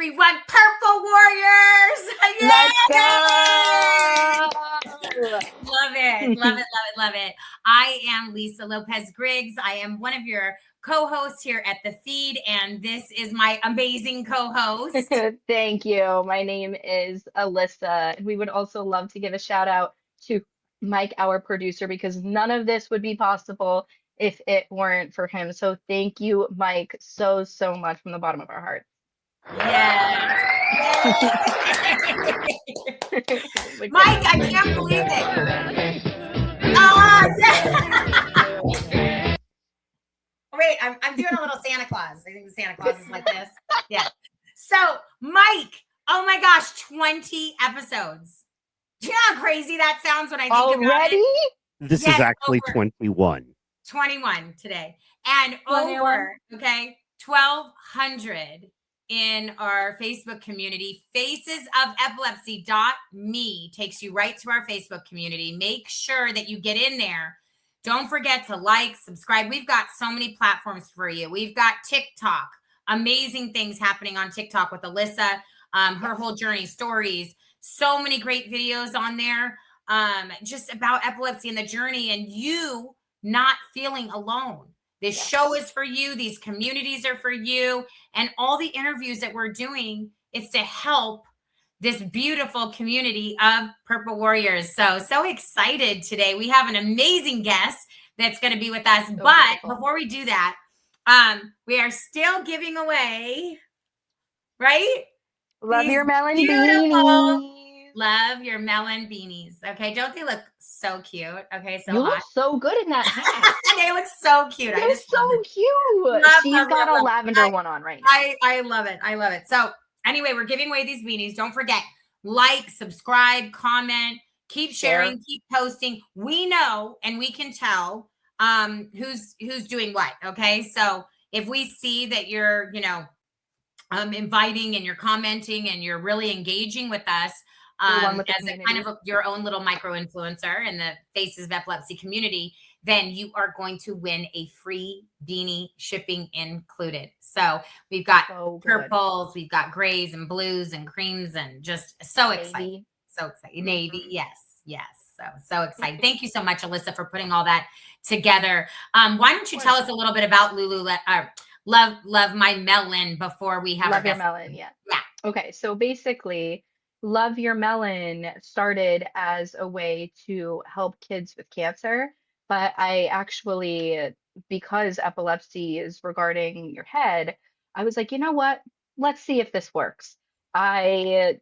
everyone. Purple Warriors. Let's go. Love it. Love it. Love it. Love it. I am Lisa Lopez Griggs. I am one of your co-hosts here at the F.E.E.D, and this is my amazing co-host. Thank you. My name is Alyssa. We would also love to give a shout out to Mike, our producer, because none of this would be possible if it weren't for him. So thank you, Mike, so much from the bottom of our heart. Yes. Mike, I can't believe it. Yeah. Wait, I'm doing a little Santa Claus. I think the Santa Claus is like this. Yeah. So, Mike, oh my gosh, 20 episodes. Do you know how crazy that sounds when I think about it? This is actually 21. 21 today. And 21. Over, okay, 1,200 in our Facebook community. FacesOfEpilepsy.me takes you right to our Facebook community. Make sure that you get in there. Don't forget to like, subscribe. We've got so many platforms for you. We've got TikTok. Amazing things happening on TikTok with Alyssa, her whole journey, stories. So many great videos on there just about epilepsy and the journey and you not feeling alone. This show is for you. These communities are for you. And all the interviews that we're doing is to help this beautiful community of Purple Warriors. So excited today. We have an amazing guest that's going to be with us. But before we do that, we are still giving away, right? Love your melon beanies. Love your melon beanies. Okay. Don't they look so cute? Okay. So you look so good in that hat. They look so cute. They're so cute. She's got a lavender one on right now. I love it. I love it. So anyway, we're giving away these beanies. Don't forget, like, subscribe, comment, keep sharing, keep posting. We know and we can tell who's doing what. Okay. So if we see that you're, inviting and you're commenting and you're really engaging with us, as a kind of your own little micro influencer in the Faces of Epilepsy community, then you are going to win a free beanie, shipping included. So we've got purples, we've got grays and blues and creams, and just so excited. So excited. Navy, yes. So excited. Thank you so much, Alyssa, for putting all that together. Why don't you tell us a little bit about Love My Melon before we have Love Your Melon, yeah. Okay, so basically, Love Your Melon started as a way to help kids with cancer, but I actually, because epilepsy is regarding your head, I was like, you know what? Let's see if this works. I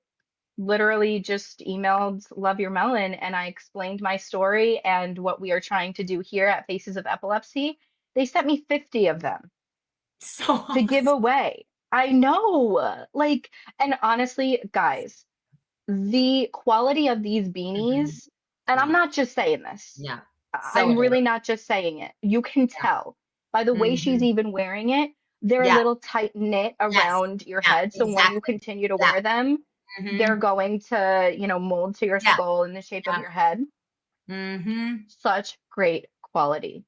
literally just emailed Love Your Melon and I explained my story and what we are trying to do here at Faces of Epilepsy. They sent me 50 of them to give away. I know. And honestly, guys, the quality of these beanies, and I'm not just saying this. Yeah. I'm really not just saying it. You can tell by the way she's even wearing it. They're a little tight knit around your head. So when you continue to wear them, they're going to, mold to your skull in the shape of your head. Such great quality.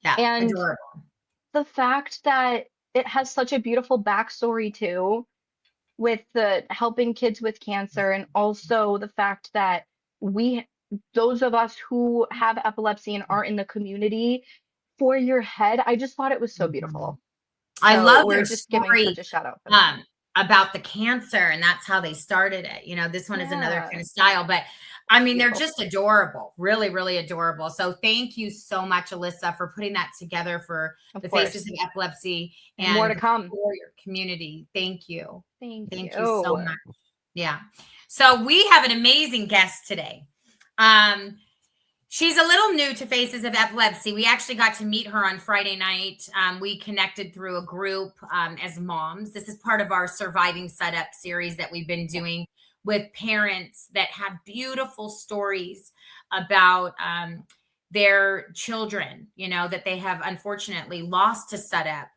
Yeah. And adorable. The fact that it has such a beautiful backstory too, with the helping kids with cancer, and also the fact that those of us who have epilepsy and are in the community, for your head, I just thought it was so beautiful. I love we're your just story, giving such a shout out for them. About the cancer, and that's how they started it. This one is another kind of style, but I mean, they're just adorable, really, really adorable. So thank you so much, Alyssa, for putting that together for the Faces of Epilepsy and more to come for your community. Thank you. Thank you so much. Yeah. So we have an amazing guest today. She's a little new to Faces of Epilepsy. We actually got to meet her on Friday night. We connected through a group as moms. This is part of our Surviving SUDEP series that we've been doing with parents that have beautiful stories about their children, that they have unfortunately lost to SUDEP,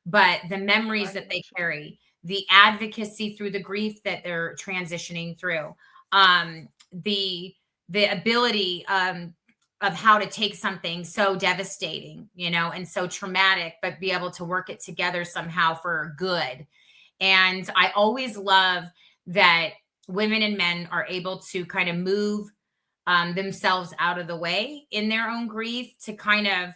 but the memories that they carry, the advocacy through the grief that they're transitioning through, the ability of how to take something so devastating, and so traumatic, but be able to work it together somehow for good. And I always love that women and men are able to kind of move themselves out of the way in their own grief to kind of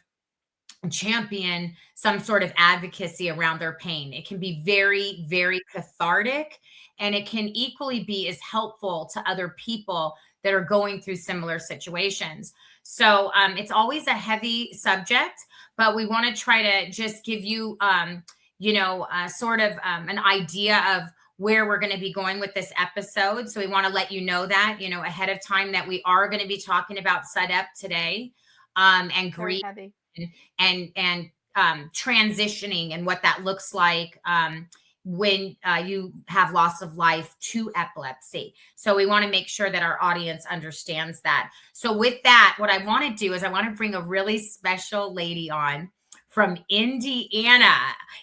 champion some sort of advocacy around their pain. It can be very, very cathartic, and it can equally be as helpful to other people that are going through similar situations. So it's always a heavy subject, but we want to try to just give you, sort of an idea of where we're going to be going with this episode. So we want to let you know that, ahead of time, that we are going to be talking about SUDEP today, and Very grief heavy. and transitioning and what that looks like when you have loss of life to epilepsy. So we want to make sure that our audience understands that. So with that, what I want to do is I want to bring a really special lady on from Indiana.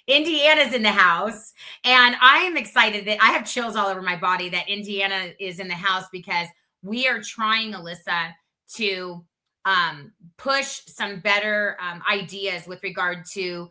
Indiana's in the house. And I am excited that I have chills all over my body that Indiana is in the house, because we are trying, Alyssa, to push some better ideas with regard to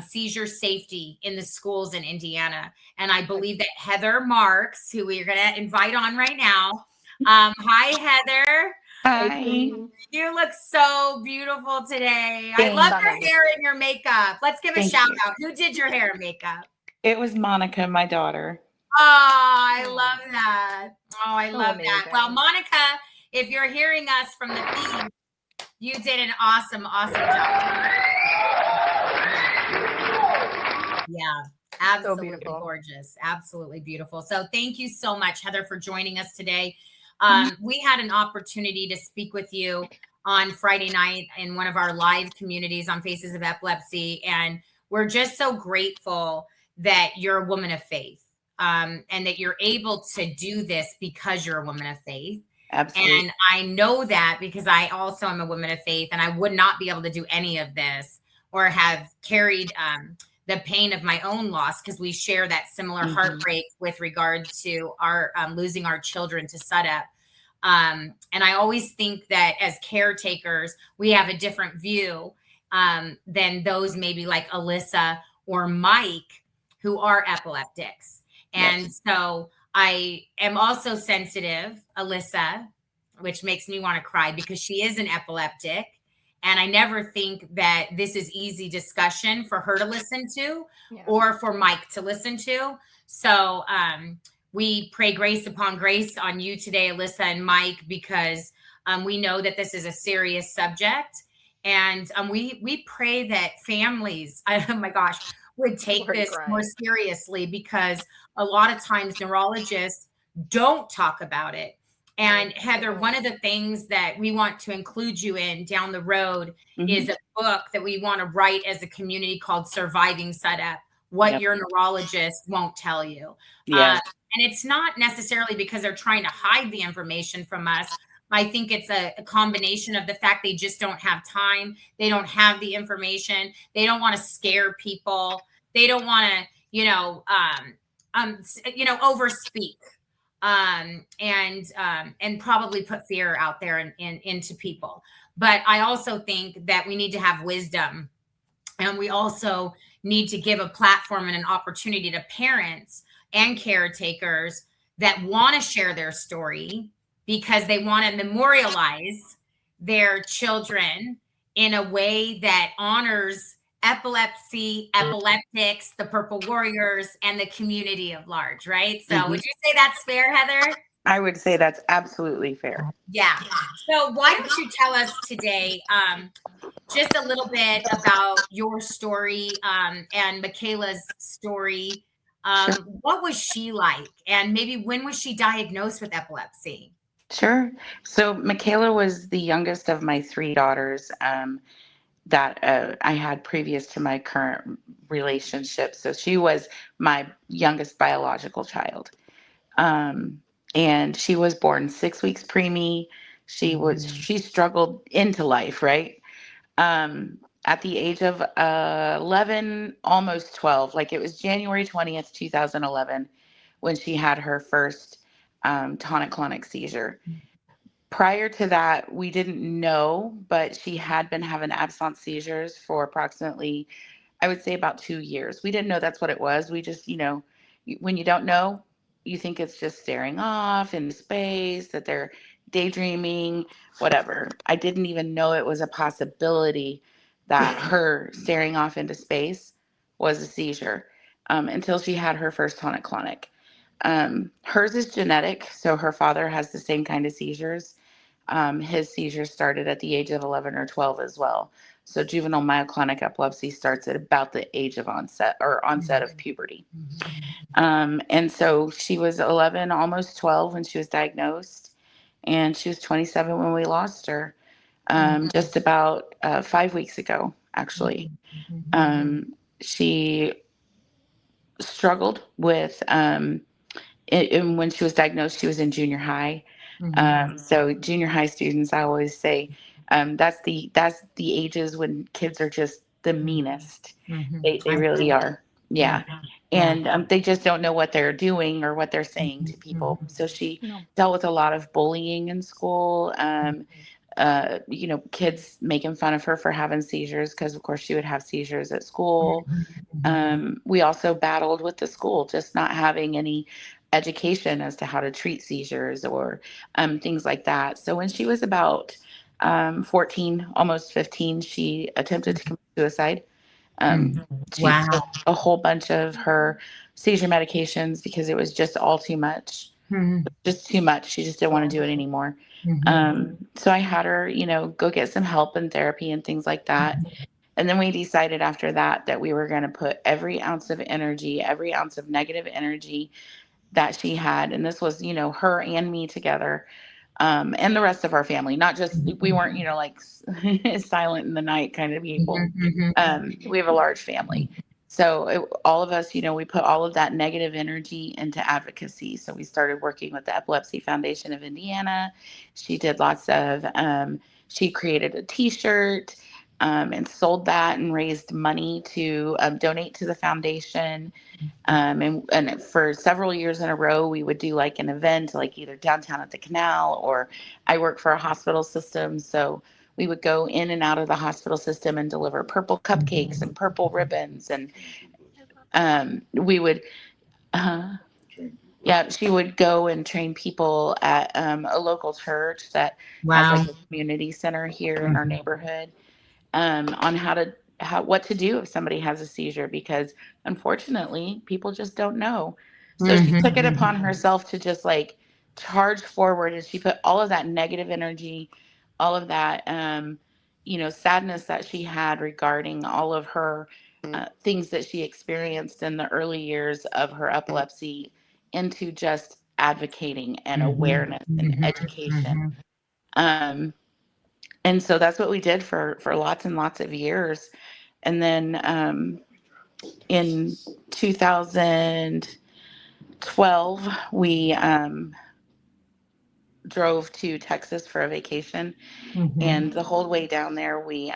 seizure safety in the schools in Indiana. And I believe that Heather Marks, who we are going to invite on right now. Hi, Heather. Hi. You look so beautiful today. Thanks. I love your hair and your makeup. Let's give a Thank shout you. out. Who did your hair and makeup? It was Monica, my daughter. Oh, I love that. Oh, I love that. amazing. Well, Monica, if you're hearing us from the feed, you did an awesome, awesome job. Yeah, absolutely beautiful. gorgeous. Absolutely beautiful. So thank you so much, Heather, for joining us today. We had an opportunity to speak with you on Friday night in one of our live communities on Faces of Epilepsy. And we're just so grateful that you're a woman of faith, and that you're able to do this because you're a woman of faith. Absolutely. And I know that because I also am a woman of faith, and I would not be able to do any of this or have carried the pain of my own loss, because we share that similar heartbreak with regard to our losing our children to SUDEP. And I always think that as caretakers, we have a different view than those maybe like Alyssa or Mike, who are epileptics. And so I am also sensitive, Alyssa, which makes me want to cry because she is an epileptic. And I never think that this is easy discussion for her to listen to or for Mike to listen to. So we pray grace upon grace on you today, Alyssa and Mike, because we know that this is a serious subject. And we pray that families, oh my gosh, would take this more seriously, because a lot of times neurologists don't talk about it. And Heather, one of the things that we want to include you in down the road is a book that we want to write as a community called Surviving SUDEP, What Your Neurologist Won't Tell You. And it's not necessarily because they're trying to hide the information from us. I think it's a combination of the fact they just don't have time. They don't have the information. They don't want to scare people. They don't want to, overspeak. And probably put fear out there into people. But I also think that we need to have wisdom, and we also need to give a platform and an opportunity to parents and caretakers that want to share their story, because they want to memorialize their children in a way that honors epilepsy, epileptics, the Purple Warriors, and the community at large, right? So would you say that's fair, Heather? I would say that's absolutely fair. Yeah. So why don't you tell us today just a little bit about your story and Michaela's story. What was she like? And maybe when was she diagnosed with epilepsy? Sure. So Michaela was the youngest of my three daughters that I had previous to my current relationship. So she was my youngest biological child. And she was born 6 weeks preemie. She struggled into life, right? At the age of 11, almost 12, like it was January 20th, 2011, when she had her first tonic-clonic seizure. Prior to that, we didn't know, but she had been having absence seizures for approximately, I would say, about 2 years. We didn't know that's what it was. We just, when you don't know, you think it's just staring off into space, that they're daydreaming, whatever. I didn't even know it was a possibility that her staring off into space was a seizure until she had her first tonic-clonic. Hers is genetic, so her father has the same kind of seizures. His seizures started at the age of 11 or 12 as well. So juvenile myoclonic epilepsy starts at about the age of onset of puberty. And so she was 11, almost 12 when she was diagnosed, and she was 27 when we lost her, just about 5 weeks ago, actually. She struggled with, and when she was diagnosed, she was in junior high. So junior high students, I always say, that's the ages when kids are just the meanest. They really are. Yeah. And they just don't know what they're doing or what they're saying to people. So she No. dealt with a lot of bullying in school. Kids making fun of her for having seizures because, of course, she would have seizures at school. We also battled with the school just not having any education as to how to treat seizures or things like that. So when she was about 14, almost 15, she attempted to commit suicide. She took a whole bunch of her seizure medications because it was just all too much. Just too much. She just didn't want to do it anymore. So I had her, go get some help and therapy and things like that. And then we decided after that we were going to put every ounce of energy, every ounce of negative energy that she had. And this was, her and me together, and the rest of our family, not just, we weren't, like silent in the night kind of people. We have a large family. So all of us, we put all of that negative energy into advocacy. So we started working with the Epilepsy Foundation of Indiana. She did lots of, she created a t-shirt and sold that and raised money to donate to the foundation. And for several years in a row, we would do like an event, like either downtown at the canal, or I work for a hospital system. So we would go in and out of the hospital system and deliver purple cupcakes and purple ribbons. And we would, she would go and train people at a local church that has like a community center here in our neighborhood, on what to do if somebody has a seizure, because unfortunately people just don't know. So she took it upon herself to just like charge forward, and she put all of that negative energy, all of that sadness that she had regarding all of her things that she experienced in the early years of her epilepsy into just advocating and awareness and education. And so that's what we did for lots and lots of years. And then in 2012, we drove to Texas for a vacation. And the whole way down there, we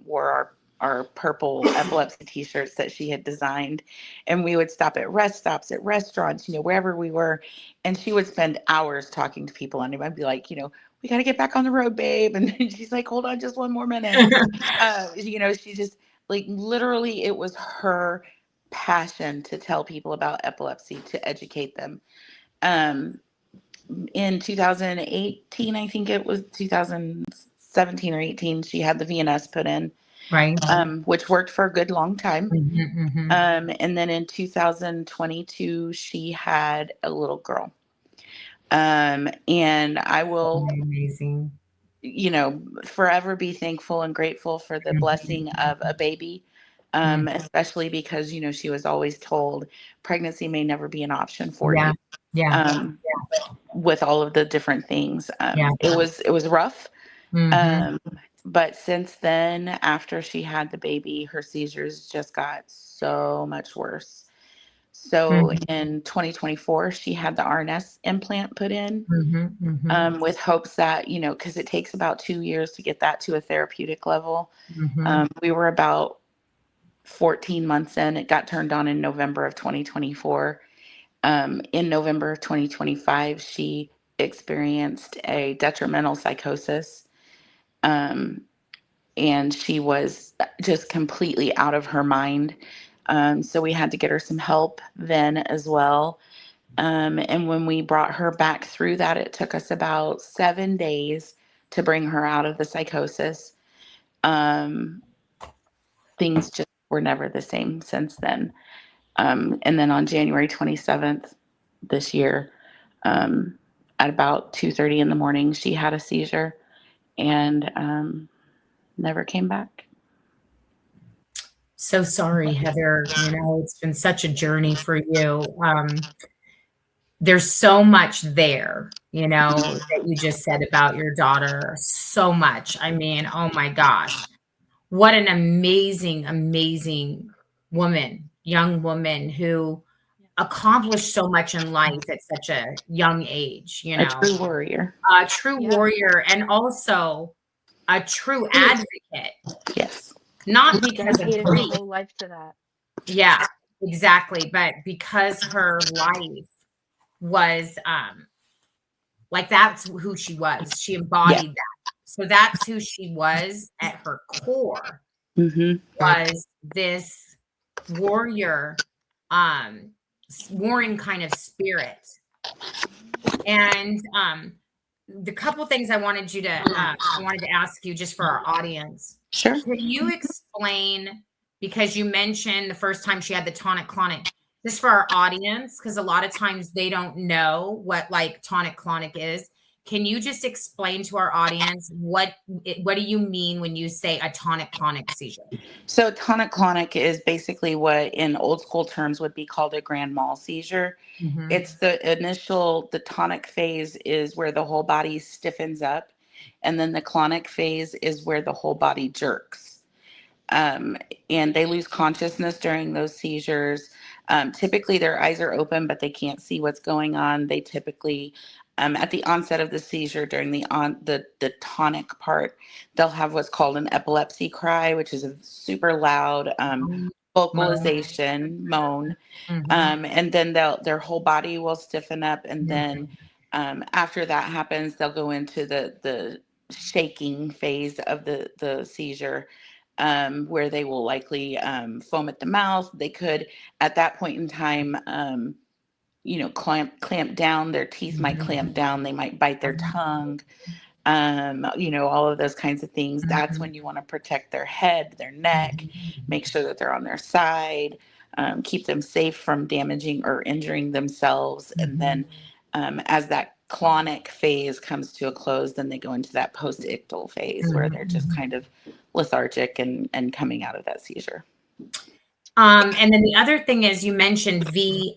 wore our purple epilepsy t-shirts that she had designed. And we would stop at rest stops, at restaurants, wherever we were. And she would spend hours talking to people. And I'd be like, we got to get back on the road, babe. And she's like, hold on just one more minute. She just, like, literally, it was her passion to tell people about epilepsy, to educate them. In 2018, I think it was 2017 or 18, she had the VNS put in, which worked for a good long time. And then in 2022, she had a little girl. And I will, amazing, forever be thankful and grateful for the blessing of a baby. Especially because, she was always told pregnancy may never be an option for you. With all of the different things. It was rough. But since then, after she had the baby, her seizures just got so much worse. So in 2024, she had the RNS implant put in, with hopes that, because it takes about 2 years to get that to a therapeutic level. We were about 14 months in. It got turned on in November of 2024. In November of 2025, she experienced a detrimental psychosis. And she was just completely out of her mind. So we had to get her some help then as well. And when we brought her back through that, it took us about 7 days to bring her out of the psychosis. Things just were never the same since then. And then on January 27th this year, at about 2:30 in the morning, she had a seizure and never came back. So sorry, Heather. It's been such a journey for you. There's so much there, that you just said about your daughter. So much. I mean, oh my gosh. What an amazing, amazing woman, young woman who accomplished so much in life at such a young age, A true warrior. A true warrior, and also a true advocate. Yes. Not because of dedicated her grief. whole life to that. Yeah, exactly. But because her life was like, that's who she was. She embodied that. So that's who she was at her core. Was this warrior, warring kind of spirit. And the couple things I wanted to ask you just for our audience. Sure. Can you explain, because you mentioned the first time she had the tonic-clonic, just for our audience, because a lot of times they don't know what like tonic-clonic is. Can you just explain to our audience what do you mean when you say a tonic-clonic seizure? So tonic-clonic is basically what in old school terms would be called a grand mal seizure. It's the tonic phase is where the whole body stiffens up. And then the clonic phase is where the whole body jerks. And they lose consciousness during those seizures. Typically their eyes are open, but they can't see what's going on. They typically, at the onset of the seizure during the tonic part, they'll have what's called an epilepsy cry, which is a super loud vocalization, moan. And then their whole body will stiffen up. And then after that happens, they'll go into the shaking phase of the seizure, where they will likely foam at the mouth. They could, at that point in time, clamp down. Their teeth might clamp down. They might bite their tongue. All of those kinds of things. That's when you want to protect their head, their neck, make sure that they're on their side, keep them safe from damaging or injuring themselves. And then as that clonic phase comes to a close, then they go into that post-ictal phase where they're just kind of lethargic and coming out of that seizure. And then the other thing is you mentioned VNS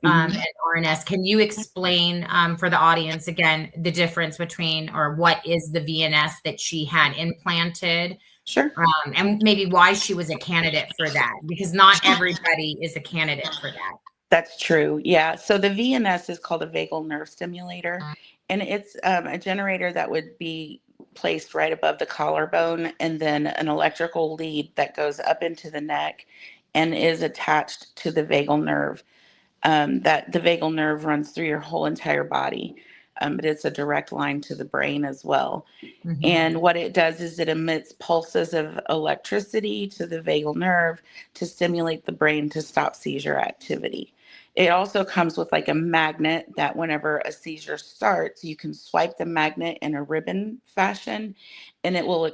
and RNS. Can you explain for the audience again the difference between, or what is the VNS that she had implanted? Sure. And maybe why she was a candidate for that, because not everybody is a candidate for that. That's true. Yeah. So the VNS is called a vagal nerve stimulator, and it's a generator that would be placed right above the collarbone, and then an electrical lead that goes up into the neck and is attached to the vagal nerve. That the vagal nerve runs through your whole entire body, but it's a direct line to the brain as well. And what it does is it emits pulses of electricity to the vagal nerve to stimulate the brain to stop seizure activity. It also comes with like a magnet that whenever a seizure starts, you can swipe the magnet in a ribbon fashion, and it will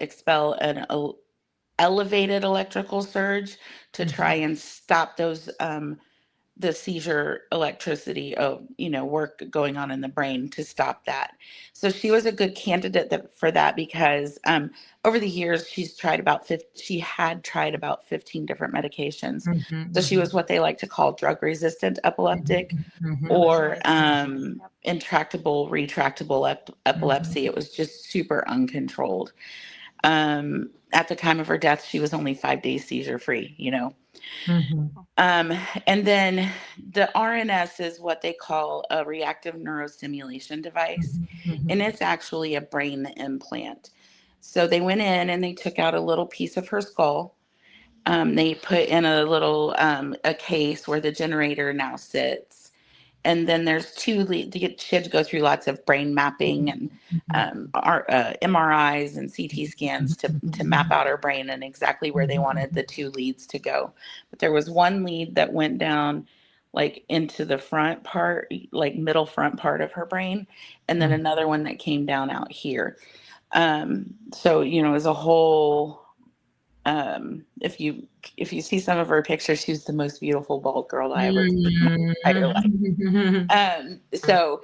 expel an elevated electrical surge to try and stop those the seizure electricity work going on in the brain to stop that. So she was a good candidate for that because over the years she had tried about 15 different medications. So she was what they like to call drug resistant epileptic or intractable retractable epilepsy. It was just super uncontrolled. At the time of her death, she was only 5 days seizure free, and then the RNS is what they call a reactive neurostimulation device, and it's actually a brain implant. So they went in and they took out a little piece of her skull. They put in a little a case where the generator now sits, and then there's two leads. She had to go through lots of brain mapping and MRIs and CT scans to map out her brain and exactly where they wanted the two leads to go. But there was one lead that went down like into the front part, like middle front part of her brain, and then another one that came down out here. So, you know, as a whole, if you see some of her pictures, she's the most beautiful bald girl I ever seen in my entire life. So,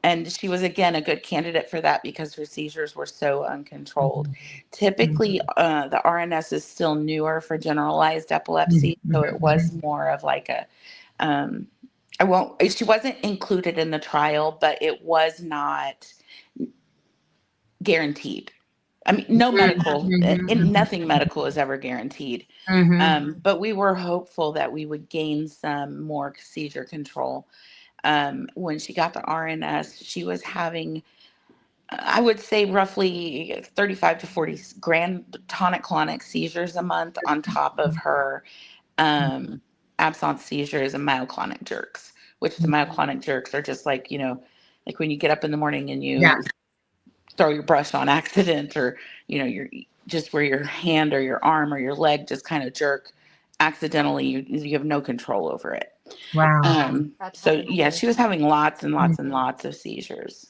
and she was again a good candidate for that because her seizures were so uncontrolled. Typically, the RNS is still newer for generalized epilepsy, so it was more of like a she wasn't included in the trial, but it was not guaranteed. I mean, no medical, nothing medical is ever guaranteed. But we were hopeful that we would gain some more seizure control. When she got the RNS, she was having, I would say, roughly 35 to 40 grand tonic-clonic seizures a month on top of her absence seizures and myoclonic jerks, which the myoclonic jerks are just like, you know, like when you get up in the morning and you throw your brush on accident, or, you know, you're just where your hand or your arm or your leg just kind of jerk accidentally, you have no control over it. Wow. So yeah, she was having lots and lots and lots of seizures.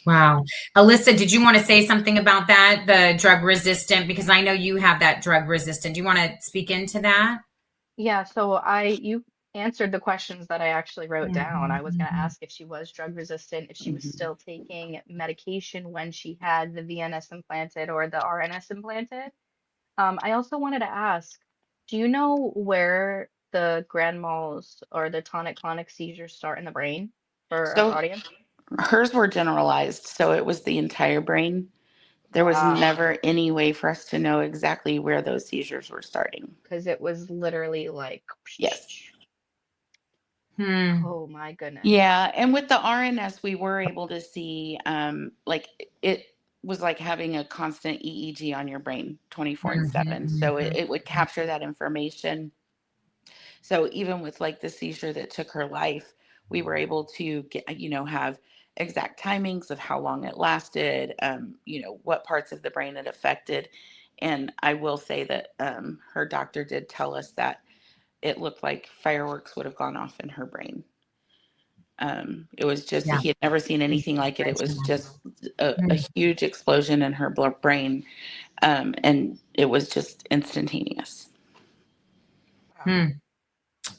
Wow. Alyssa, did you want to say something about that, the drug resistant? Because I know you have that drug resistant. Do you want to speak into that? Yeah, so you answered the questions that I actually wrote down. I was going to ask if she was drug resistant, if she was still taking medication when she had the VNS implanted or the RNS implanted. I also wanted to ask, do you know where the grand mals or the tonic-clonic seizures start in the brain for our audience? Hers were generalized, so it was the entire brain. There was never any way for us to know exactly where those seizures were starting. Because it was literally like, yes. Oh my goodness. Yeah, and with the RNS, we were able to see, like it was like having a constant EEG on your brain 24/7. So it would capture that information. So even with like the seizure that took her life, we were able to get, you know, have exact timings of how long it lasted, you know, what parts of the brain it affected. And I will say that her doctor did tell us that it looked like fireworks would have gone off in her brain. It was just, he had never seen anything like it. It was just a huge explosion in her brain. And it was just instantaneous.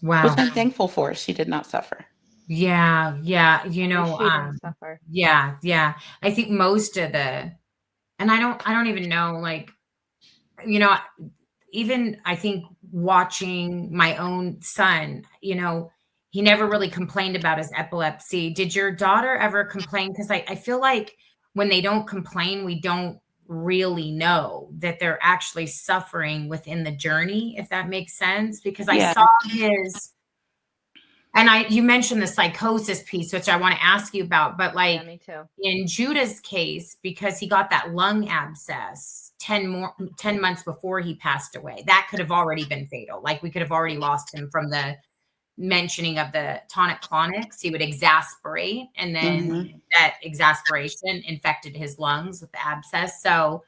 Wow. Which I'm thankful for. She did not suffer. Yeah. Yeah. You know, she didn't suffer. Yeah. Yeah. I think most of the, and I don't even know, like, you know, even I think watching my own son, you know, he never really complained about his epilepsy. Did your daughter ever complain? Because I feel like when they don't complain, we don't really know that they're actually suffering within the journey, if that makes sense. Because I saw his, and you mentioned the psychosis piece, which I want to ask you about, but like me too. In Judah's case, because he got that lung abscess 10 months before he passed away, that could have already been fatal. Like we could have already lost him from the mentioning of the tonic-clonics. He would exasperate, and then that exasperation infected his lungs with the abscess. So,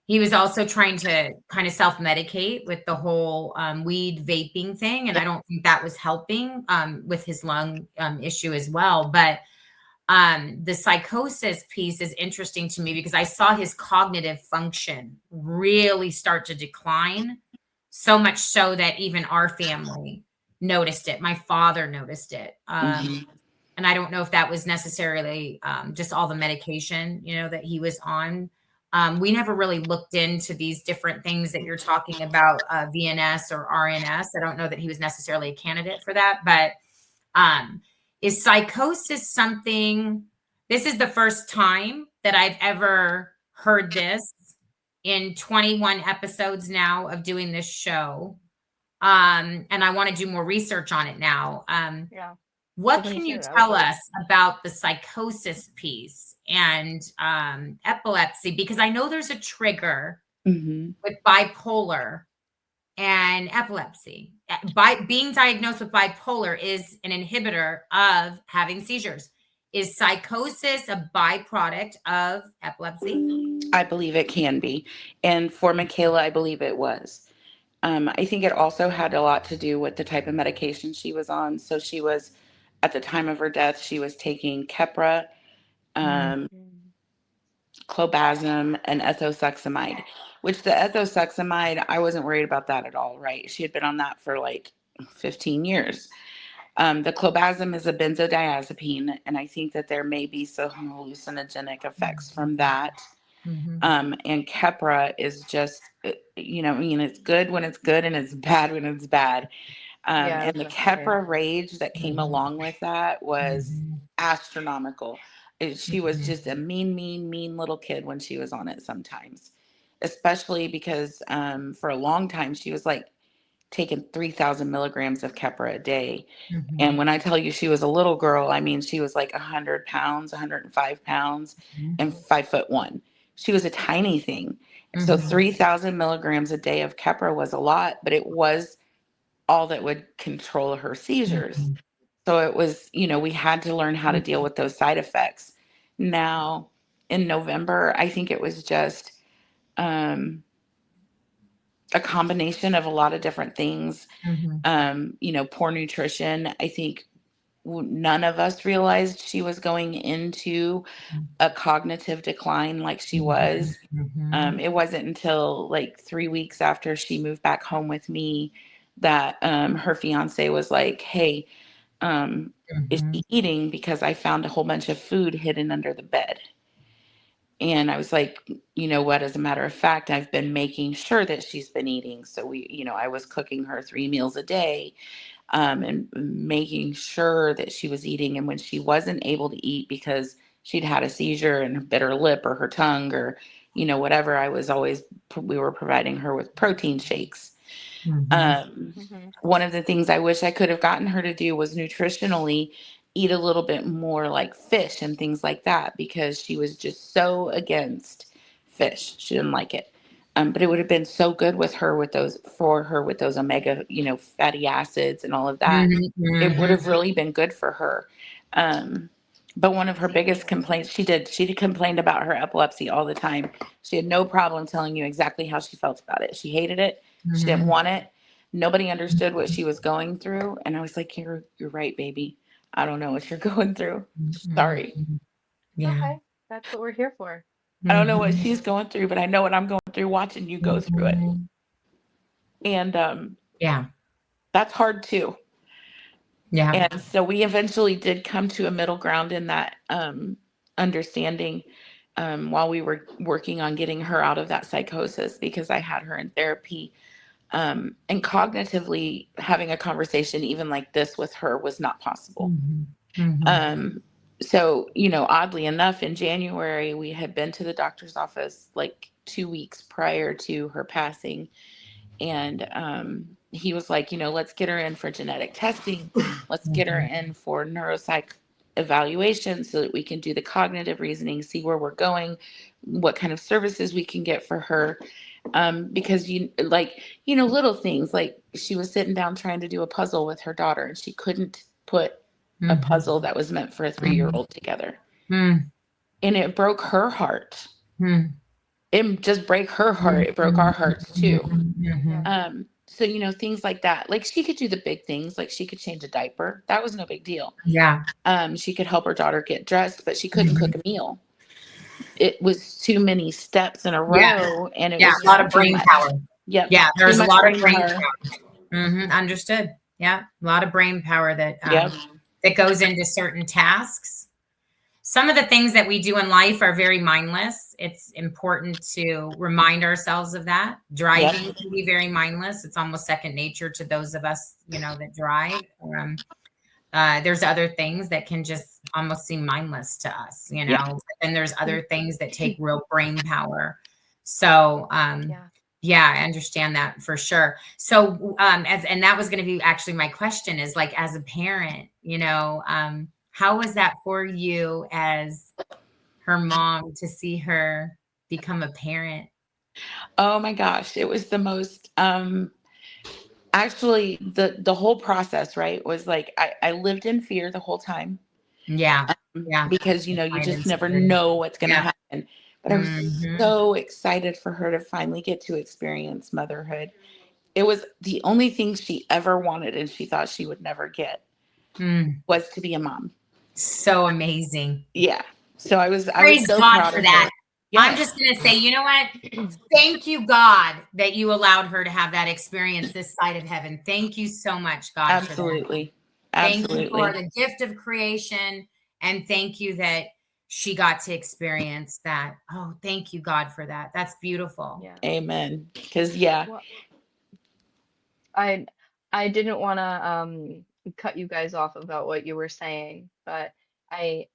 he was also trying to kind of self-medicate with the whole weed vaping thing. And I don't think that was helping with his lung issue as well. But the psychosis piece is interesting to me because I saw his cognitive function really start to decline, so much so that even our family noticed it. My father noticed it. And I don't know if that was necessarily just all the medication, you know, that he was on. We never really looked into these different things that you're talking about, VNS or RNS. I don't know that he was necessarily a candidate for that, but is psychosis something, this is the first time that I've ever heard this in 21 episodes now of doing this show. And I want to do more research on it now. What can you tell us about the psychosis piece and epilepsy? Because I know there's a trigger with bipolar and epilepsy. by being diagnosed with bipolar is an inhibitor of having seizures. Is psychosis a byproduct of epilepsy? I believe it can be. And for Michaela, I believe it was. I think it also had a lot to do with the type of medication she was on. So she was, at the time of her death, she was taking Keppra, um, clobazam, and ethosuximide, which the ethosuximide, I wasn't worried about that at all, right? She had been on that for like 15 years. The clobazam is a benzodiazepine, and I think that there may be some hallucinogenic effects from that. And Keppra is just, I mean, it's good when it's good and it's bad when it's bad. Yeah, I And was the about to say Keppra that. rage that came along with that was astronomical. She was just a mean little kid when she was on it sometimes, especially because for a long time she was like taking 3,000 milligrams of Keppra a day. And when I tell you she was a little girl, I mean, she was like 100 pounds, 105 pounds, and 5'1". She was a tiny thing. So 3,000 milligrams a day of Keppra was a lot, but it was all that would control her seizures. So it was, we had to learn how to deal with those side effects. Now, in November, I think it was just a combination of a lot of different things. Poor nutrition. I think none of us realized she was going into a cognitive decline like she was. It wasn't until like 3 weeks after she moved back home with me that her fiance was like, "Hey, is she eating? Because I found a whole bunch of food hidden under the bed." And I was like, "You know what? As a matter of fact, I've been making sure that she's been eating." So I was cooking her 3 meals a day, and making sure that she was eating. And when she wasn't able to eat because she'd had a seizure and bit her lip or her tongue or, whatever, we were providing her with protein shakes. One of the things I wish I could have gotten her to do was nutritionally eat a little bit more like fish and things like that, because she was just so against fish. She didn't like it. But it would have been so good for her with those omega, fatty acids and all of that. It would have really been good for her. But one of her biggest complaints, she complained about her epilepsy all the time. She had no problem telling you exactly how she felt about it. She hated it. She didn't want it. Nobody understood what she was going through. And I was like, you're right, baby. I don't know what you're going through. Sorry. Yeah. Okay, that's what we're here for. I don't know what she's going through, but I know what I'm going through watching you go through it. And Yeah. that's hard too. Yeah. And so we eventually did come to a middle ground in that understanding, while we were working on getting her out of that psychosis, because I had her in therapy. And cognitively having a conversation even like this with her was not possible. So, oddly enough, in January, we had been to the doctor's office like 2 weeks prior to her passing. And he was like, let's get her in for genetic testing. Let's get her in for neuropsych evaluation so that we can do the cognitive reasoning, see where we're going, what kind of services we can get for her. Because little things like she was sitting down trying to do a puzzle with her daughter and she couldn't put a puzzle that was meant for a 3-year-old together. And it broke her heart. It just broke her heart. It broke our hearts too. So, things like that, like she could do the big things, like she could change a diaper. That was no big deal. Yeah. She could help her daughter get dressed, but she couldn't cook a meal. It was too many steps in a row, and it was a lot of too brain much. power. Yep. Yeah, there's Too a much lot of brain power. power. Understood. Yeah, a lot of brain power that Yep. that goes into certain tasks. Some of the things that we do in life are very mindless. It's important to remind ourselves of that. Driving can be very mindless. It's almost second nature to those of us, that drive. There's other things that can just almost seem mindless to us, and there's other things that take real brain power. So, yeah, I understand that for sure. So, and that was going to be actually my question is like, as a parent, how was that for you as her mom to see her become a parent? Oh my gosh, it was the most, Actually, the whole process, right, was like I lived in fear the whole time. Yeah. Yeah. Because you I've just never experienced. know what's going to Yeah. happen. But I was so excited for her to finally get to experience motherhood. It was the only thing she ever wanted, and she thought she would never get, was to be a mom. So amazing. Yeah. So I was Praise so God proud for of that. her. Yes. I'm just going to say, you know what? Thank you, God, that you allowed her to have that experience this side of heaven. Thank you so much, God, Absolutely. for that. Thank you for Absolutely. the gift of creation. And thank you that she got to experience that. Oh, thank you, God, for that. That's beautiful. Yeah. Amen. Because yeah. Well, I didn't want to cut you guys off about what you were saying, but I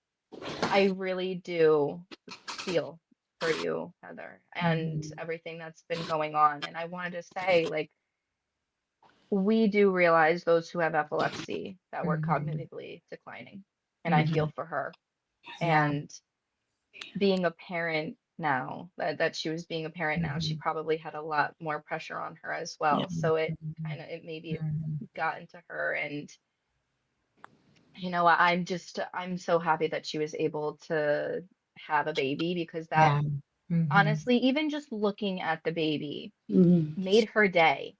I really do feel for you, Heather, and everything that's been going on. And I wanted to say, like, we do realize those who have epilepsy that we're cognitively declining, and I feel for her. Yeah. And being a parent now, that she was being a parent now, she probably had a lot more pressure on her as well. So it maybe got into her. And I'm so happy that she was able to have a baby, because that Yeah. honestly, even just looking at the baby Mhm. made her day.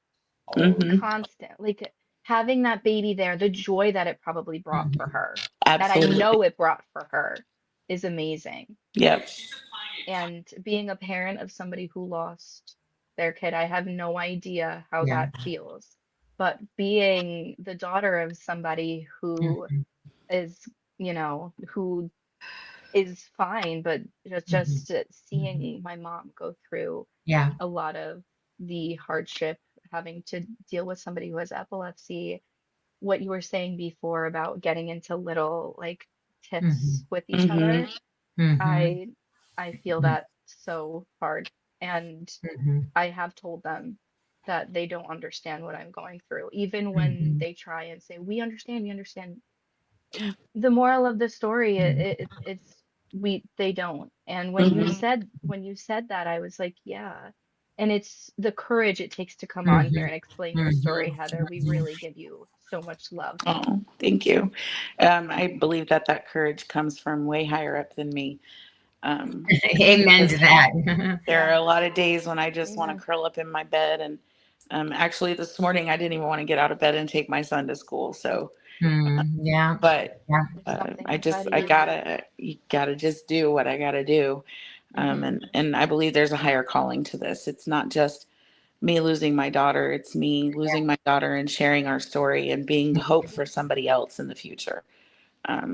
Mhm. Constant, like having that baby there, the joy that it probably brought for her, that I Absolutely. know it brought for her, is amazing. Yep. And being a parent of somebody who lost their kid, I have no idea how Yeah. that feels. But being the daughter of somebody who is, who is fine, but just seeing my mom go through Yeah. a lot of the hardship, having to deal with somebody who has epilepsy, what you were saying before about getting into little like tiffs with each other, I I feel that so hard. And I have told them that they don't understand what I'm going through, even when they try and say, we understand. The moral of the story, it's they don't. And when you Mhm. said that, I was like, yeah. And it's the courage it takes to come on here and explain your story, Heather. We really give you so much love. Oh, thank you. I believe that courage comes from way higher up than me. Amen to Because that. there are a lot of days when I just want Amen. to curl up in my bed. And actually, this morning I didn't even want to get out of bed and take my son to school. So, Yeah. but Yeah. It's something you gotta just do what I gotta do. Mhm. And I believe there's a higher calling to this. It's not just me losing my daughter. It's me losing my daughter and sharing our story and being hope for somebody else in the future.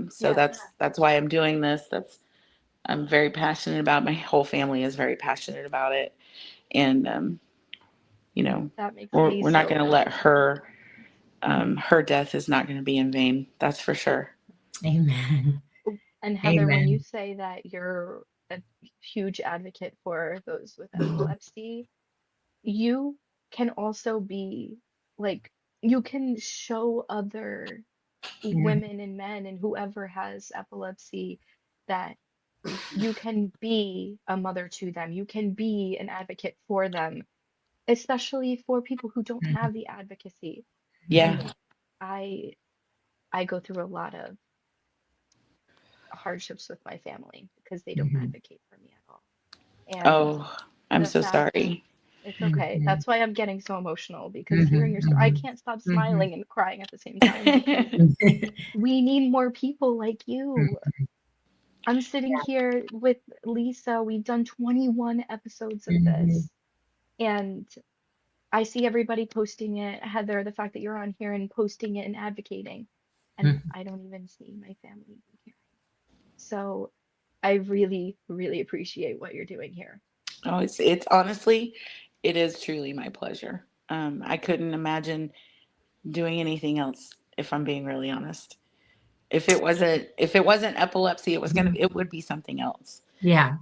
So Yeah, that's why I'm doing this. I'm very passionate about. My whole family is very passionate about it, and that makes me we're not so going to let happy. her death is not going to be in vain. That's for sure. Amen. And Heather, when you Amen. say that you're a huge advocate for those with epilepsy, you can also be like, you can show other Yeah. women and men and whoever has epilepsy that you can be a mother to them. You can be an advocate for them, especially for people who don't have the advocacy. Yeah. And I I go through a lot of hardships with my family because they don't advocate for me at all. And Oh, I'm the so fact, sorry. it's okay. That's why I'm getting so emotional, because hearing your story, I can't stop smiling and crying at the same time, because we need more people like you. I'm sitting here with Lisa. We've done 21 episodes of this, and I see everybody posting it. Heather, the fact that you're on here and posting it and advocating, and I don't even see my family here. So I really, really appreciate what you're doing here. Oh, it's honestly, it is truly my pleasure. I couldn't imagine doing anything else, if I'm being really honest. If it wasn't epilepsy, it would be something else. Yeah.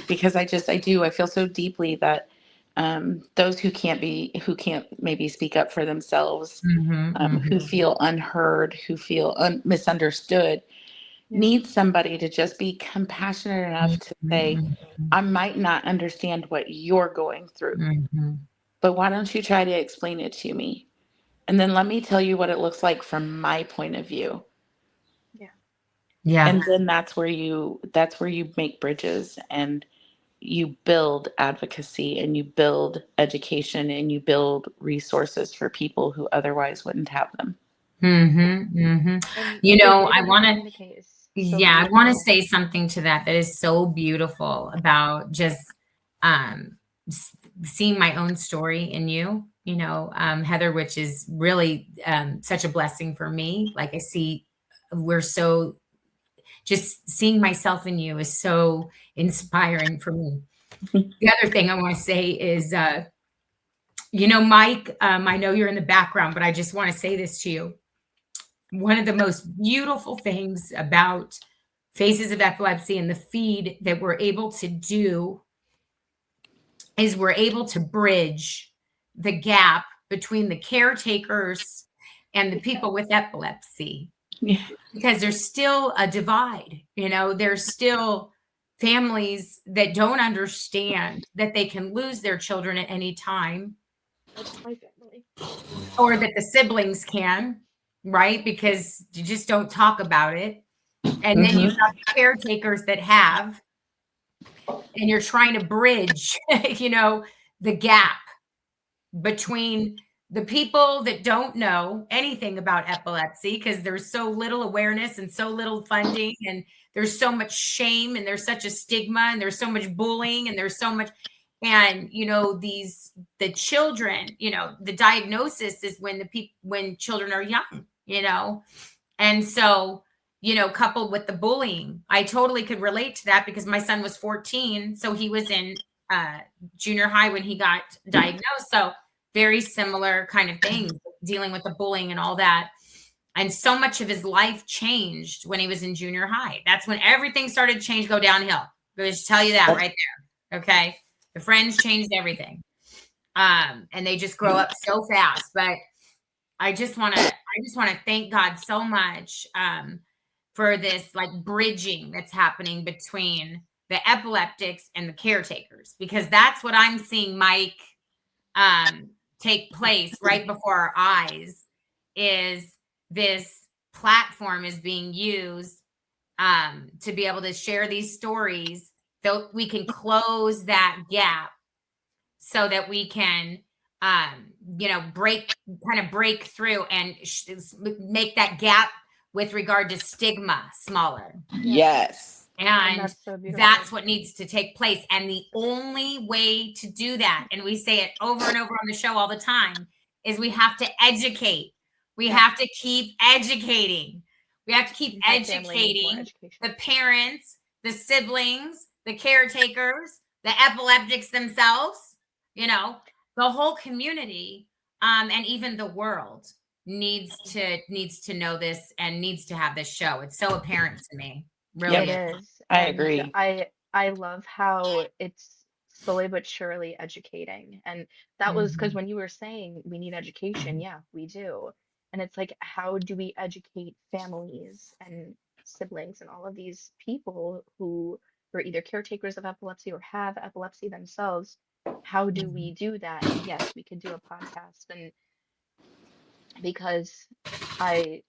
Because I feel so deeply that those who can't maybe speak up for themselves, who feel unheard, who feel misunderstood, Yeah. need somebody to just be compassionate enough to say, I might not understand what you're going through, but why don't you try to explain it to me? And then let me tell you what it looks like from my point of view. Yeah. And then that's where you make bridges, and you build advocacy, and you build education, and you build resources for people who otherwise wouldn't have them. And You the know, way I that you want to, communicate is so yeah, I want to beautiful. say something to that is so beautiful about just um, seeing my own story in you, you know, Heather, which is really such a blessing for me. Like I see, we're so, just seeing myself in you is so inspiring for me. The other thing I want to say is, you know, Mike, I know you're in the background, but I just want to say this to you. One of the most beautiful things about Faces of Epilepsy and the F.E.E.D that we're able to do is we're able to bridge the gap between the caretakers and the people with epilepsy, Yeah. because there's still a divide. You know, there's still families that don't understand that they can lose their children at any time, That's my family. or that the siblings can, right? Because you just don't talk about it. And then you've got the caretakers that have, and you're trying to bridge, you know, the gap between the people that don't know anything about epilepsy, because there's so little awareness and so little funding, and there's so much shame, and there's such a stigma, and there's so much bullying, and there's so much, and you know, the children, you know, the diagnosis is when children are young, you know. And so, you know, coupled with the bullying, I totally could relate to that, because my son was 14, so he was in junior high when he got diagnosed. So very similar kind of things, dealing with the bullying and all that. And so much of his life changed when he was in junior high. That's when everything started to change, go downhill. I'll just tell you that right there. Okay. The friends changed everything. And they just grow up so fast. But I just want to thank God so much for this like bridging that's happening between the epileptics and the caretakers, because that's what I'm seeing, Mike, take place right before our eyes. Is this platform is being used to be able to share these stories, so we can close that gap, so that we can you know, break through and make that gap with regard to stigma smaller. Yes. And And that's so beautiful. that's what needs to take place. And the only way to do that, and we say it over and over on the show all the time, is we have to educate. We have to keep educating. We have to keep My family needs more educating education. the parents, the siblings, the caretakers, the epileptics themselves, you know, the whole community, and even the world needs to know this and needs to have this show. It's so apparent to me. Really It is. is. I And agree. I love how it's slowly but surely educating. And that was because when you were saying we need education, yeah, we do. And it's like, how do we educate families and siblings and all of these people who are either caretakers of epilepsy or have epilepsy themselves? How do we do that? And yes, we could do a podcast. And because I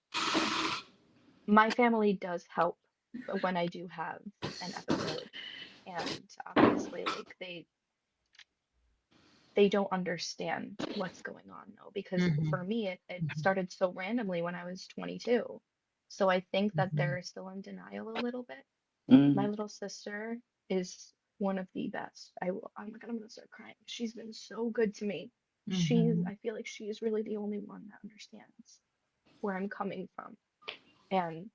my family does help when I do have an episode. And obviously, like they don't understand what's going on though, because for me it started so randomly when I was 22. So I think that they're still in denial a little bit. My little sister is one of the best. Oh my God, I'm gonna start crying. She's been so good to me. I feel like she's really the only one that understands where I'm coming from. And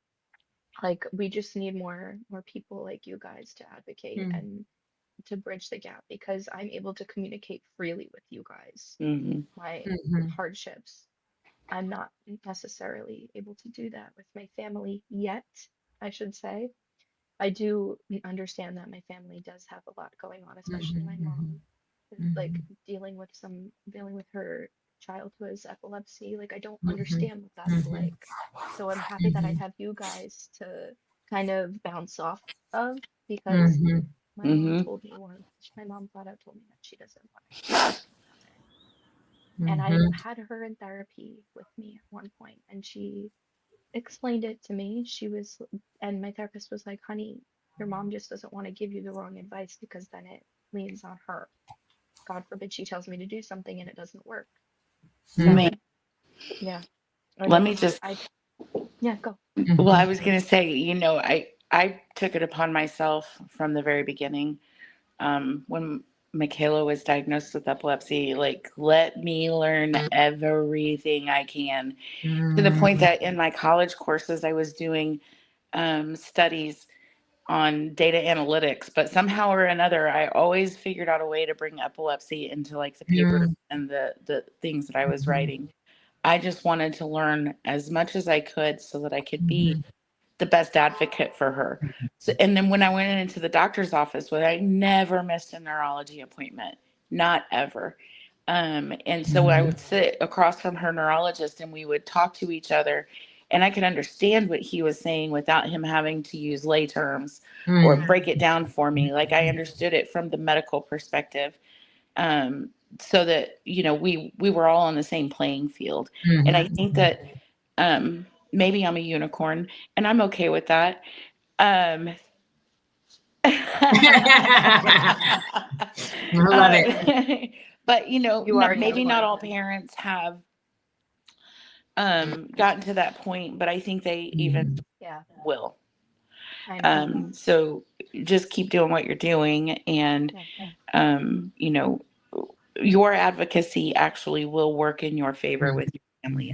like we just need more people like you guys to advocate and to bridge the gap, because I'm able to communicate freely with you guys my hardships. I'm not necessarily able to do that with my family yet, I should say. I do understand that my family does have a lot going on, especially my mom, like dealing with her child who has epilepsy. Like I don't understand what that's like. So I'm happy that I have you guys to kind of bounce off of, because my mom told me once, my mom flat out told me that she doesn't want to hear anything about it. And I Mhm. had her in therapy with me at one point, and she explained it to me. And my therapist was like, honey, your mom just doesn't want to give you the wrong advice because then it leans on her. God forbid she tells me to do something and it doesn't work. Man, So, yeah. let And me just, yeah, go. well, I Mhm. was going to say, I took it upon myself from the very beginning, when Michaela was diagnosed with epilepsy, like, let me learn everything I can, to the point Mhm. that in my college courses, I was doing studies on data analytics, but somehow or another, I always figured out a way to bring epilepsy into like the papers and the things that I was Mhm. writing. I just wanted to learn as much as I could so that I could be Mhm. the best advocate for her. So, and then when I went into the doctor's office, where I never missed a neurology appointment, not ever. And so when I Mhm. would sit across from her neurologist and we would talk to each other, and I could understand what he was saying without him having to use lay terms or Mhm. break it down for me. Like, I understood it from the medical perspective, um, so that we were all on the same playing field. And I think Mhm. that, maybe I'm a unicorn, and I'm okay with that. Um, I love it. but You are a maybe not unicorn. all parents have gotten to that point, but I think they even Mhm. Yeah, will. I know. So just keep doing what you're doing, and Yeah. um, you know, your advocacy actually will work in your favor with your family.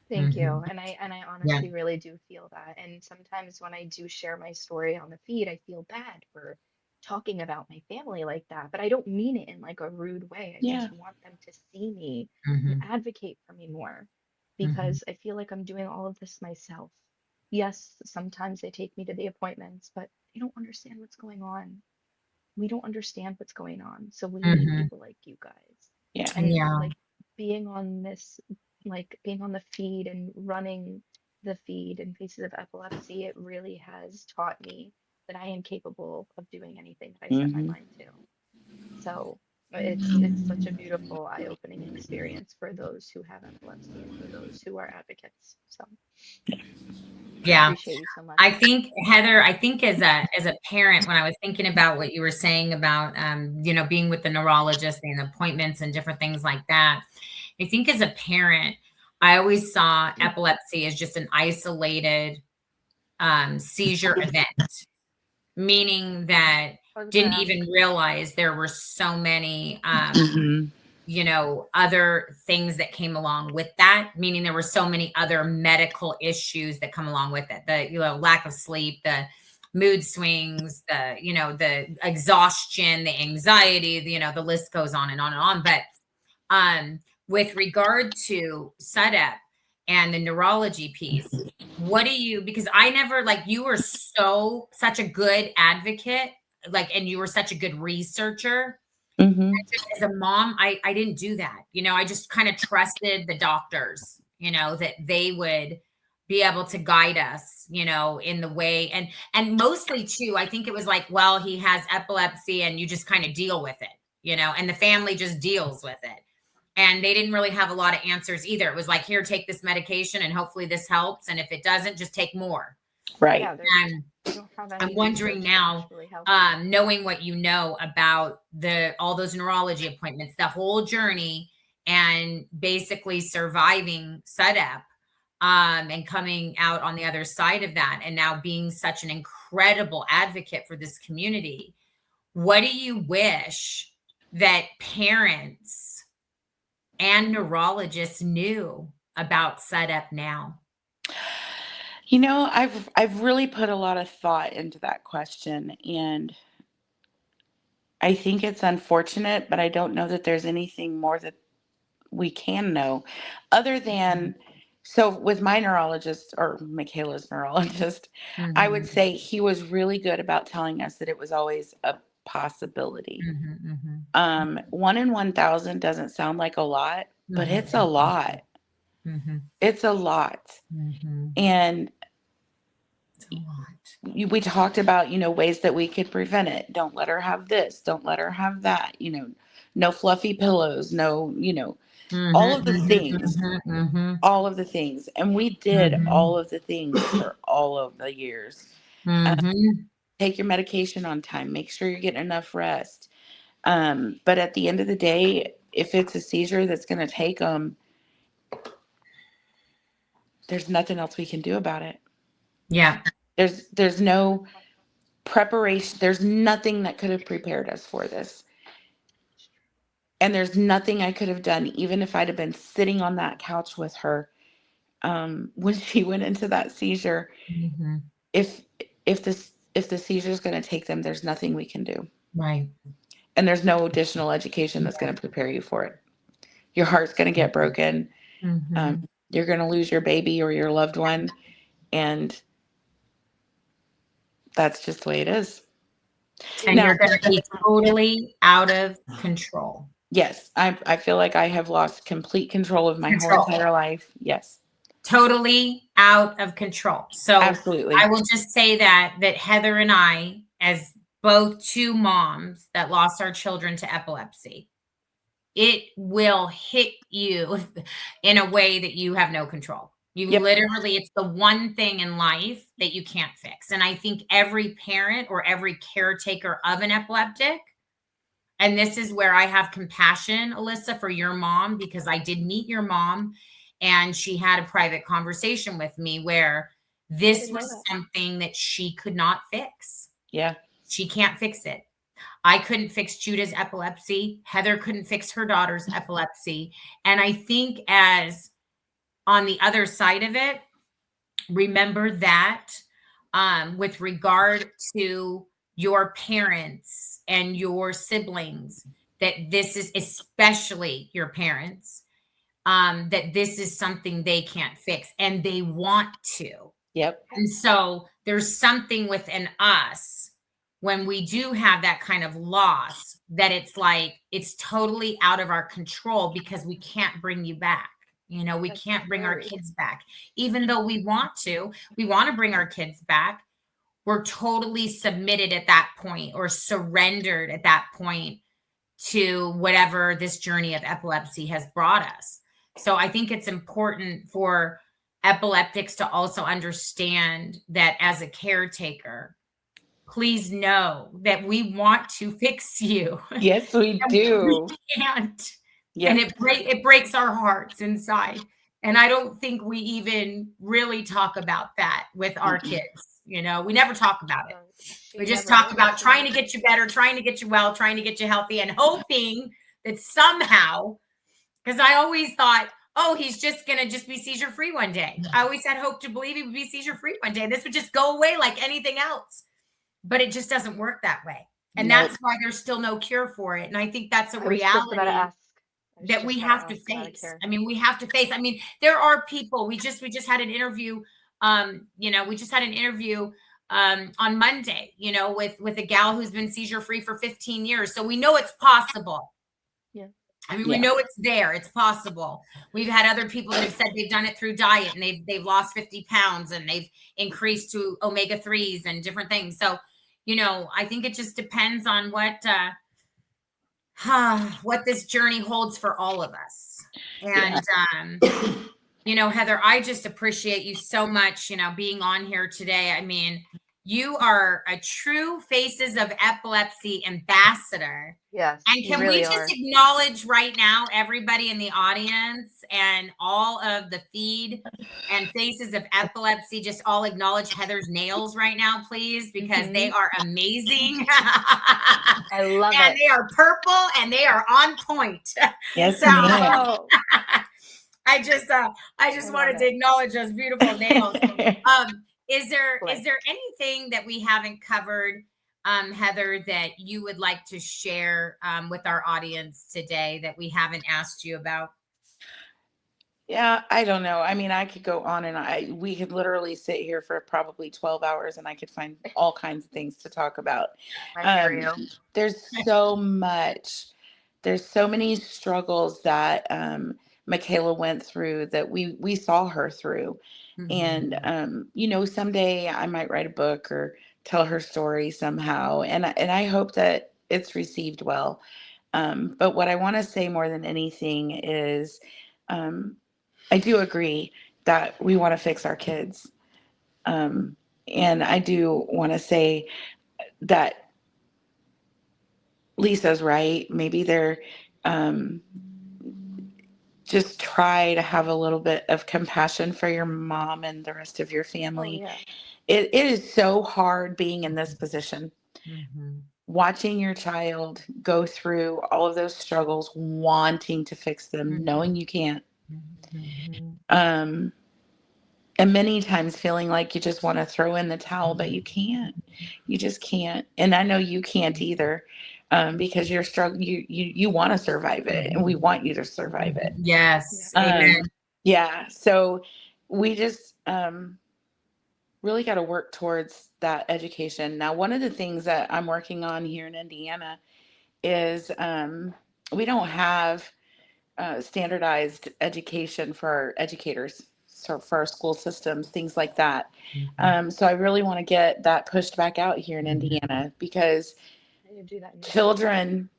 Thank you. Mhm. And I Yeah. honestly really do feel that. And sometimes when I do share my story on the feed, I feel bad for talking about my family like that, but I don't mean it in like a rude way. I Yeah. just want them to see me and Mhm. advocate for me more Mhm. because I feel like I'm doing all of this myself. Yes, sometimes they take me to the appointments, but they don't understand what's going on. We don't understand what's going on. So we need Mhm. people like you guys. Yeah. And Yeah. like being on this, like being on the feed and running the feed in Faces of Epilepsy, it really has taught me that I am capable of doing anything that I set my Hmm. mind to. So it's such a beautiful eye-opening experience for those who have epilepsy and for those who are advocates. So I Yeah. appreciate you so much. I think, Heather, I think as a parent, when I was thinking about what you were saying about being with the neurologist and appointments and different things like that, I think as a parent, I always saw epilepsy as just an isolated seizure event, meaning that I was gonna didn't ask. even realize there were so many Hmm. other things that came along with that, meaning there were so many other medical issues that come along with it. The, lack of sleep, the mood swings, the exhaustion, the anxiety, the list goes on and on and on. But with regard to SUDEP and the neurology piece, what do you, because I never, like, you were such a good advocate, like, and you were such a good researcher. Hmm. Just as a mom, I didn't do that. I just kind of trusted the doctors, that they would be able to guide us, in the way. And mostly too, I think it was like, well, he has epilepsy and you just kind of deal with it, and the family just deals with it. And they didn't really have a lot of answers either. It was like, here, take this medication and hopefully this helps. And if it doesn't, just take more. Right. Yeah, And they don't have I'm any wondering research to now, actually help. knowing what you know about all those neurology appointments, the whole journey, and basically surviving SUDEP, and coming out on the other side of that, and now being such an incredible advocate for this community. What do you wish that parents and neurologists knew about SUDEP now? I've really put a lot of thought into that question, and I think it's unfortunate, but I don't know that there's anything more that we can know other than, so with my neurologist, or Michaela's neurologist, I would Mhm. say he was really good about telling us that it was always a possibility. Mhm. Mhm. 1 in 1,000 doesn't sound like a lot, but it's a Mhm. lot. Mhm. It's a lot. Mhm. And It's a lot. we talked about, ways that we could prevent it. Don't let her have this. Don't let her have that. No fluffy pillows. No. all Mhm, of the mhm, things, mhm, all of the things. And we did mhm, all of the things for all of the years. Um, mhm. take your medication on time, make sure you're getting enough rest. But at the end of the day, if it's a seizure that's going to take them, there's nothing else we can do about it. Yeah. There's no preparation. There's nothing that could have prepared us for this. And there's nothing I could have done, even if I'd have been sitting on that couch with her when she went into that seizure. Mhm. If if the seizure is going to take them, there's nothing we can do. Right. And there's no additional education that's going to prepare you for it. Your heart's going to get broken. Mhm. You're going to lose your baby or your loved one. And that's just the way it is. And Now, you're going to be totally out of control. yes, I feel like I have lost complete control of my whole Control. entire life. Yes, Totally out of control. So absolutely. I will just say that Heather and I, as both two moms that lost our children to epilepsy, it will hit you in a way that you have no control. You Yep. literally, it's the one thing in life that you can't fix. And I think every parent or every caretaker of an epileptic, and this is where I have compassion, Alyssa, for your mom, because I did meet your mom and she had a private conversation with me where this was something that she could not fix. Yeah. She can't fix it. I couldn't fix Judah's epilepsy. Heather couldn't fix her daughter's epilepsy. And I think, as on the other side of it, remember that with regard to your parents and your siblings, that this is, especially your parents, that this is something they can't fix and they want to. Yep. And so there's something within us when we do have that kind of loss, that it's like it's totally out of our control because we can't bring you back. You know, we can't bring our kids back, even though we want to. We want to bring our kids back. We're totally submitted at that point, or surrendered at that point, to whatever this journey of epilepsy has brought us. So I think it's important for epileptics to also understand that as a caretaker, please know that we want to fix you. Yes, we And do. we can't. Yep. And it breaks our hearts inside. And I don't think we even really talk about that with our kids. You know, we never talk about it. We just talk about trying to get you better, trying to get you well, trying to get you healthy, and hoping that somehow, because I always thought, oh, he's just going to just be seizure free one day. I always had hope to believe he would be seizure free one day. This would just go away like anything else. But it just doesn't work that way. And Nope. that's why there's still no cure for it. And I think that's a reality that we have to face. I mean, we have to face. I mean, there are people, we just had an interview, we just had an interview on Monday, with a gal who's been seizure free for 15 years. So we know it's possible. Yeah. I mean, we know it's there. It's possible. We've had other people that have said they've done it through diet and they've lost 50 pounds and they've increased to omega-3s and different things. So, I think it just depends on what this journey holds for all of us. And, Heather, I just appreciate you so much, being on here today. I mean, you are a true Faces of Epilepsy ambassador. Yes. And can we just acknowledge right now, everybody in the audience and all of the F.E.E.D and Faces of Epilepsy, just all acknowledge Heather's nails right now, please, because they are amazing. I love it. And they are purple and they are on point. Yes, So, I just wanted to acknowledge those beautiful nails. Is there anything that we haven't covered, Heather, that you would like to share with our audience today that we haven't asked you about? Yeah, I don't know. I mean, I could go on and we could literally sit here for probably 12 hours and I could find all kinds of things to talk about. I hear you. There's so much. There's so many struggles that Michaela went through that we saw her through. Mm-hmm. And someday I might write a book or tell her story somehow. And I hope that it's received well. But what I want to say more than anything is, I do agree that we want to fix our kids. And I do want to say that Lisa's right. Maybe they're, um, just try to have a little bit of compassion for your mom and the rest of your Oh, family. yeah. It is so hard being in this position, Mhm. watching your child go through all of those struggles, wanting to fix them, knowing you can't. Mhm. Um, and many times feeling like you just want to throw in the towel, but you can't. You just can't. And I know you can't either, because you're struggling. You want to survive it, and we want you to survive it. Yes. Yeah. Amen. Yeah. So we just really got to work towards that education. Now, one of the things that I'm working on here in Indiana is, we don't have standardized education for our educators, so for our school systems, things like that. So I really want to get that pushed back out here in Indiana, because I need to do that in your state. children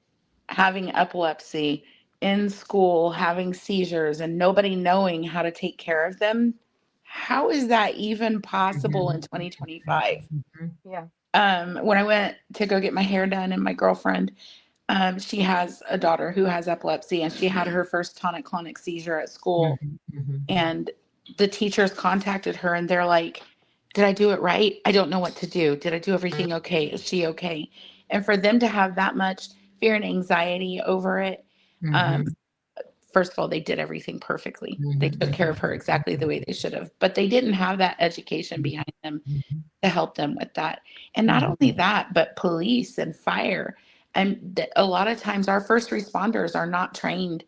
having epilepsy in school, having seizures, and nobody knowing how to take care of them. How is that even possible in 2025? Yeah. When I went to go get my hair done, and my girlfriend, she has a daughter who has epilepsy, and she had her first tonic-clonic seizure at school. And the teachers contacted her, and they're like, did I do it right? I don't know what to do. Did I do everything okay? Is she okay? And for them to have that much fear and anxiety over it, um, first of all, they did everything perfectly. They took care of her exactly the way they should have, but they didn't have that education behind them to help them with that. And not only that, but police and fire. And a lot of times our first responders are not trained,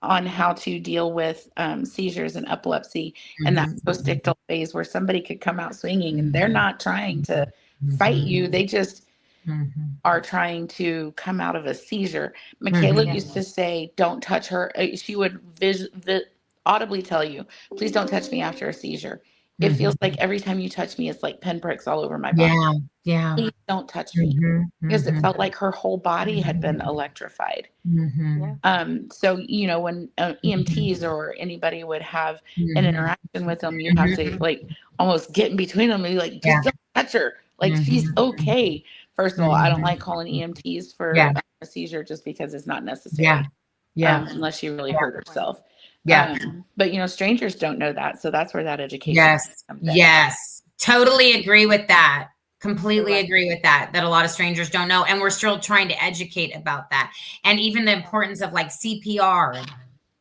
on how to deal with seizures and epilepsy, and that post-ictal phase where somebody could come out swinging, and they're not trying to fight you. They just are trying to come out of a seizure. Michaela used to say, don't touch her. She would audibly tell you, please don't touch me after a seizure. It feels like every time you touch me, it's like pinpricks all over my body. Yeah. Yeah. Please don't touch me. Because it felt like her whole body had been electrified. Yeah. So, when EMTs or anybody would have an interaction with them, you have to like almost get in between them and be like, just don't touch her. Like, she's okay. First of all, I don't like calling EMTs for Yeah. a seizure, just because it's not necessary. Yeah. Yeah. Unless she really hurt herself. Yeah. But strangers don't know that. So that's where that education Yes. comes in. Yes. Totally agree with that. Completely Right. agree with that a lot of strangers don't know. And we're still trying to educate about that. And even the importance of like CPR and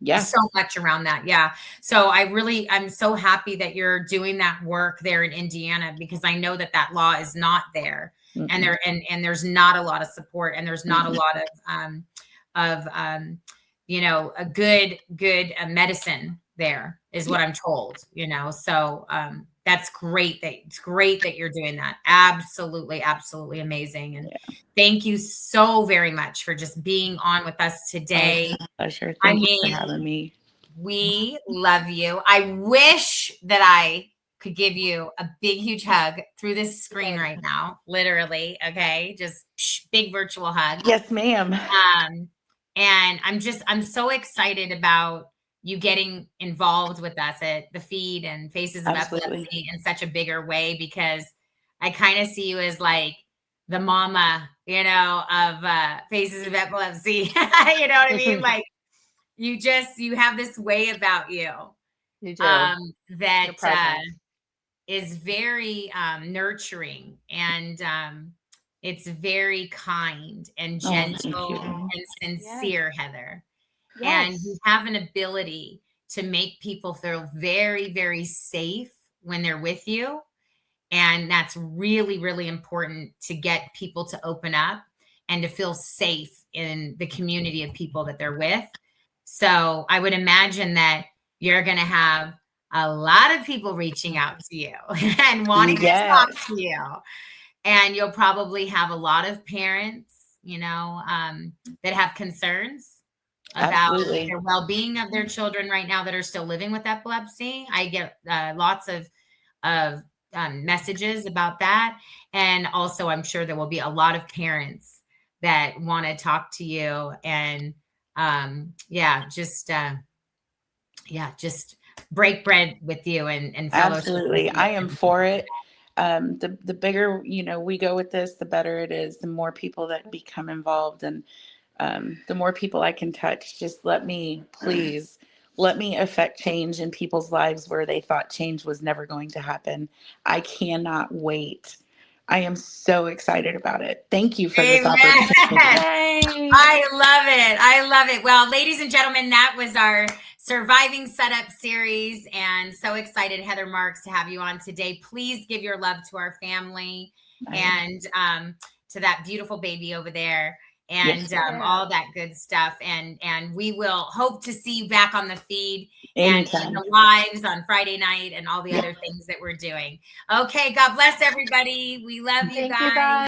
Yes. so much around that. Yeah. So I'm so happy that you're doing that work there in Indiana, because I know that that law is not there, and there's not a lot of support, and there's not a lot of a good medicine there, is what I'm told, so that's great. It's great that you're doing that. Absolutely, absolutely amazing. And thank you so very much for just being on with us today. Pleasure. Thank you for having me. We love you. I wish that I could give you a big, huge hug through this screen right now. Literally. Okay. Just big virtual hug. Yes, ma'am. And I'm so excited about you getting involved with us at the F.E.E.D and Faces of Epilepsy in such a bigger way, because I kind of see you as like the mama, of Faces of Epilepsy. You know what I mean? Like, you have this way about you, You do. that is very nurturing, and it's very kind and gentle and sincere, Heather. And you have an ability to make people feel very, very safe when they're with you. And that's really, really important, to get people to open up and to feel safe in the community of people that they're with. So I would imagine that you're going to have a lot of people reaching out to you and wanting to talk to you. And you'll probably have a lot of parents, that have concerns about the well-being of their children right now that are still living with epilepsy. I get lots of messages about that. And also, I'm sure there will be a lot of parents that want to talk to you. And just break bread with you and fellowship. Absolutely. I am for it. The bigger, we go with this, the better it is, the more people that become involved, and the more people I can touch. Just please let me affect change in people's lives where they thought change was never going to happen. I cannot wait. I am so excited about it. Thank you for this Amen. opportunity. Yay. I love it. I love it. Well, ladies and gentlemen, that was our Surviving SUDEP series, and so excited, Heather Marks, to have you on today. Please give your love to our family and to that beautiful baby over there, and Yes. all that good stuff. And we will hope to see you back on the feed Anytime. and in the lives on Friday night and all the other things that we're doing. Okay, God bless everybody. We love you Thank guys. you guys.